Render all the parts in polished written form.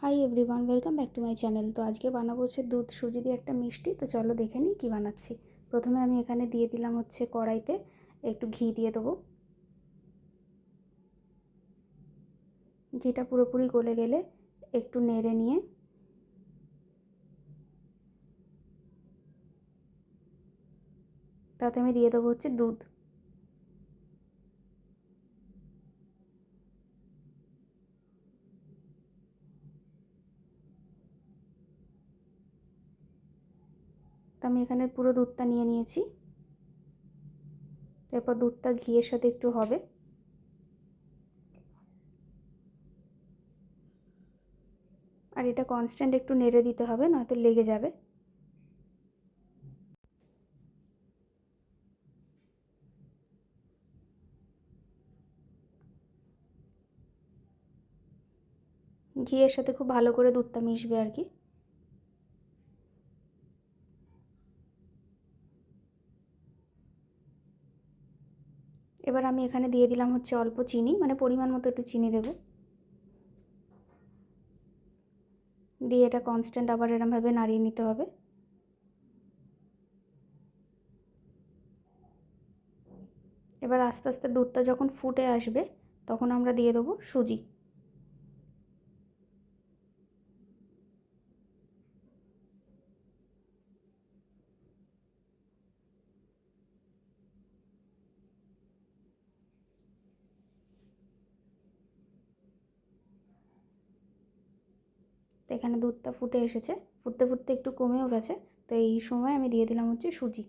Hi everyone, welcome back to my channel. তো আজকে বানাবো হচ্ছে দুধ সুজি দিয়ে একটা মিষ্টি। তো চলো দেখে নিই কী বানাচ্ছি। প্রথমে আমি এখানে দিয়ে দিলাম হচ্ছে কড়াইতে একটু ঘি দিয়ে দেবো। ঘিটা পুরোপুরি গলে গেলে একটু নেড়ে নিয়ে তাতে আমি দিয়ে দেবো হচ্ছে দুধ। তো আমি এখানে পুরো দুধটা নিয়ে নিয়েছি। এরপর দুধটা ঘিয়ের সাথে একটু হবে, আর এটা কনস্ট্যান্ট একটু নেড়ে দিতে হবে, নয়তো লেগে যাবে। ঘিয়ের সাথে খুব ভালো করে দুধটা মিশবে আর কি। এবার আমি এখানে দিয়ে দিলাম হচ্ছে অল্প চিনি, মানে পরিমাণ মতো একটু চিনি দেবো। দিয়ে এটা কনস্ট্যান্ট আবার এরমভাবে নাড়িয়ে নিতে হবে। এবার আস্তে আস্তে দুধটা যখন ফুটে আসবে তখন আমরা দিয়ে দেবো সুজি। তো এখানে দুধটা ফুটে এসেছে, ফুটতে ফুটতে একটু কমেও গেছে। তো এই সময় আমি দিয়ে দিলাম হচ্ছে সুজি।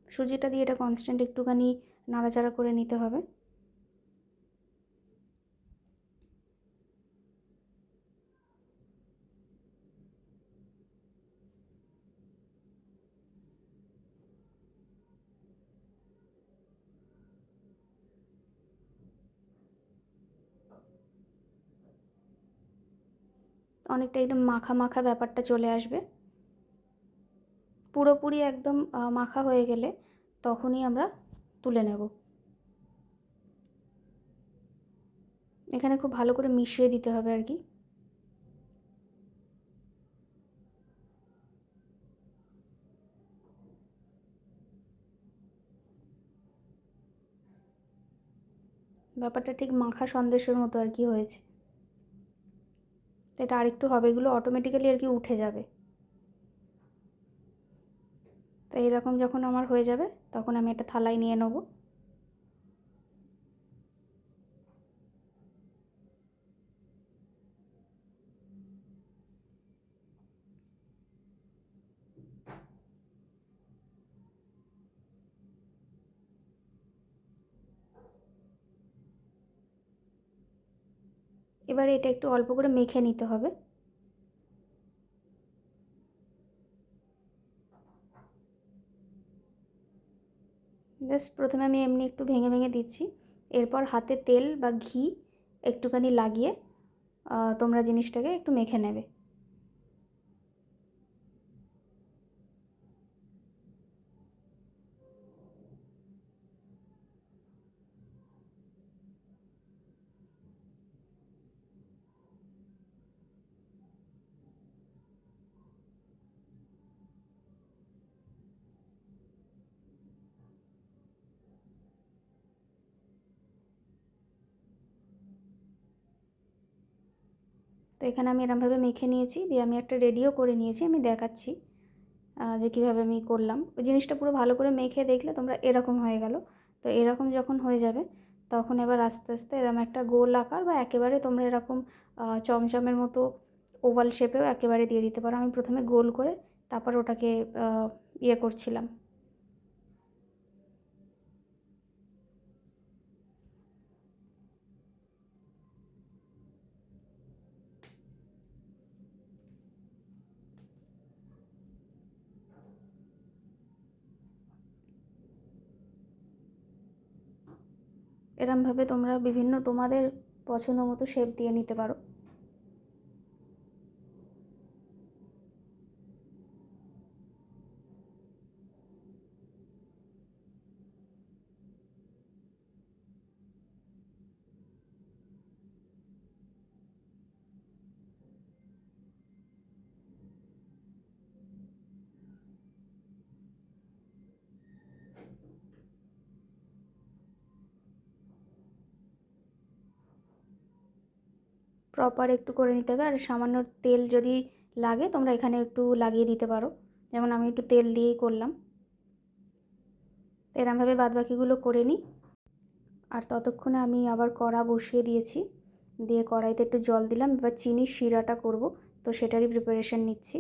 সুজিটা দিয়ে এটা কনস্ট্যান্ট একটুখানি নাড়াচাড়া করে নিতে হবে। অনেকটা একদম মাখা মাখা ব্যাপারটা চলে আসবে। পুরোপুরি একদম মাখা হয়ে গেলে তখনই আমরা তুলে নেব। এখানে খুব ভালো করে মিশিয়ে দিতে হবে আর কি। ব্যাপারটা ঠিক মাখা সন্দেশের মতো আর কি হয়েছে। এটা আরেকটু হবে, এগুলো অটোমেটিক্যালি আর কি উঠে যাবে। তো এইরকম যখন আমার হয়ে যাবে তখন আমি একটা থালায় নিয়ে নেব। এবার এটা একটু অল্প করে মেখে নিতে হবে। জাস্ট প্রথমে আমি এমনি একটু ভেঙে ভেঙে দিচ্ছি। এরপর হাতে তেল বা ঘি একটুখানি লাগিয়ে তোমরা জিনিসটাকে একটু মেখে নেবে। তো এখানে আমি এরমভাবে মেখে নিয়েছি, দিয়ে আমি একটা রেডিও করে নিয়েছি, আমি দেখাচ্ছি যে কীভাবে আমি করলাম। ওই জিনিসটা পুরো ভালো করে মেখে দেখলে তোমরা এরকম হয়ে গেল। তো এরকম যখন হয়ে যাবে তখন এবার আস্তে আস্তে এরম একটা গোল আকার বা একেবারে তোমরা এরকম চমচমের মতো ওভাল শেপেও একেবারে দিয়ে দিতে পারো। আমি প্রথমে গোল করে তারপর ওটাকে ইয়ে করছিলাম। এরমভাবে তোমরা বিভিন্ন তোমাদের পছন্দ মতো শেপ দিয়ে নিতে পারো। প্রপার একটু করে নিতে হবে। আর সামান্য তেল যদি লাগে তোমরা এখানে একটু লাগিয়ে দিতে পারো, যেমন আমি একটু তেল দিয়েই করলাম। এরমভাবে বাদবাকিগুলো করে নিই। আর ততক্ষণে আমি আবার কড়া বসিয়ে দিয়েছি, দিয়ে কড়াইতে একটু জল দিলাম। এবার চিনির শিরাটা করব, তো সেটারই প্রিপারেশান নিচ্ছি।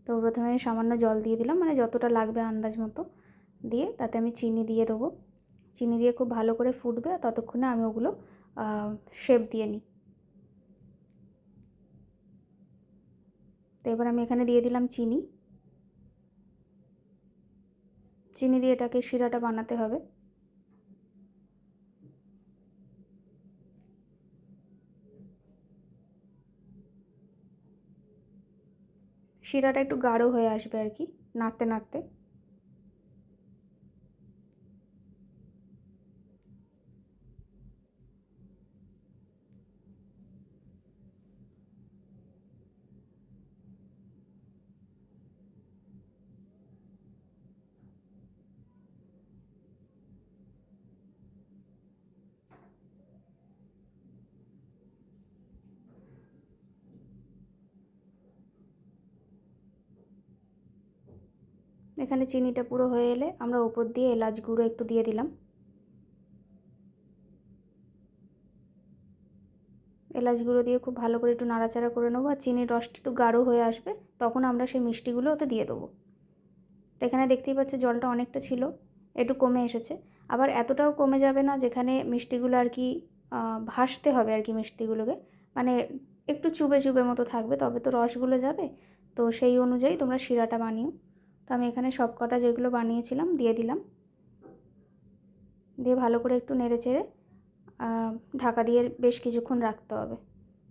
তো প্রথমে সামান্য জল দিয়ে দিলাম, মানে যতটা লাগবে আন্দাজ মতো দিয়ে তাতে আমি চিনি দিয়ে দেবো। চিনি দিয়ে খুব ভালো করে ফুটবে, আর ততক্ষণে আমি ওগুলো শেপ দিয়ে নিই। তো এবার আমি এখানে দিয়ে দিলাম চিনি। চিনি দিয়ে এটাকে শিরাটা বানাতে হবে। শিরাটা একটু গাঢ় হয়ে আসবে আর কি, নাড়তে নাড়তে। এখানে চিনিটা পুরো হয়ে এলে আমরা ওপর দিয়ে এলাচ গুঁড়ো একটু দিয়ে দিলাম। এলাচ গুঁড়ো দিয়ে খুব ভালো করে একটু নাড়াচাড়া করে নেবো। আর চিনির রসটা একটু গাঢ় হয়ে আসবে, তখন আমরা সেই মিষ্টিগুলো ওতে দিয়ে দেবো। তো এখানে দেখতেই পাচ্ছ জলটা অনেকটা ছিল, একটু কমে এসেছে। আবার এতটাও কমে যাবে না যেখানে মিষ্টিগুলো আর কি ভাসতে হবে আর কি মিষ্টিগুলোকে, মানে একটু চুবে চুবে মতো থাকবে, তবে তো রসগুলো যাবে। তো সেই অনুযায়ী তোমরা শিরাটা বানিও। তো আমি এখানে সব কটা যেগুলো বানিয়েছিলাম দিয়ে দিলাম, দিয়ে ভালো করে একটু নেড়ে চেড়ে ঢাকা দিয়ে বেশ কিছুক্ষণ রাখতে হবে,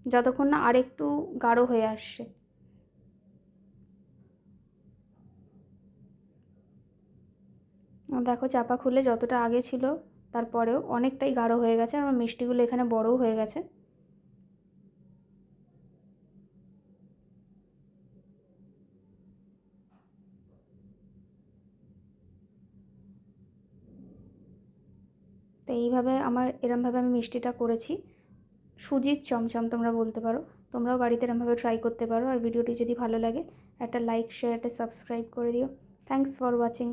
যতক্ষণ না আরেকটু গাঢ় হয়ে আসছে। দেখো চাপা খুলে যতটা আগে ছিল তারপরেও অনেকটাই গাঢ় হয়ে গেছে, আর আমার মিষ্টিগুলো এখানে বড়ও হয়ে গেছে। তো এইভাবে এরমভাবে আমি মিষ্টিটা করেছি। সুজির চমচম তোমরা বলতে পারো। তোমরাও বাড়িতে এরমভাবে ট্রাই করতে পারো। আর ভিডিওটি যদি ভালো লাগে একটা লাইক, শেয়ার, একটা সাবস্ক্রাইব করে দিও। Thanks for watching.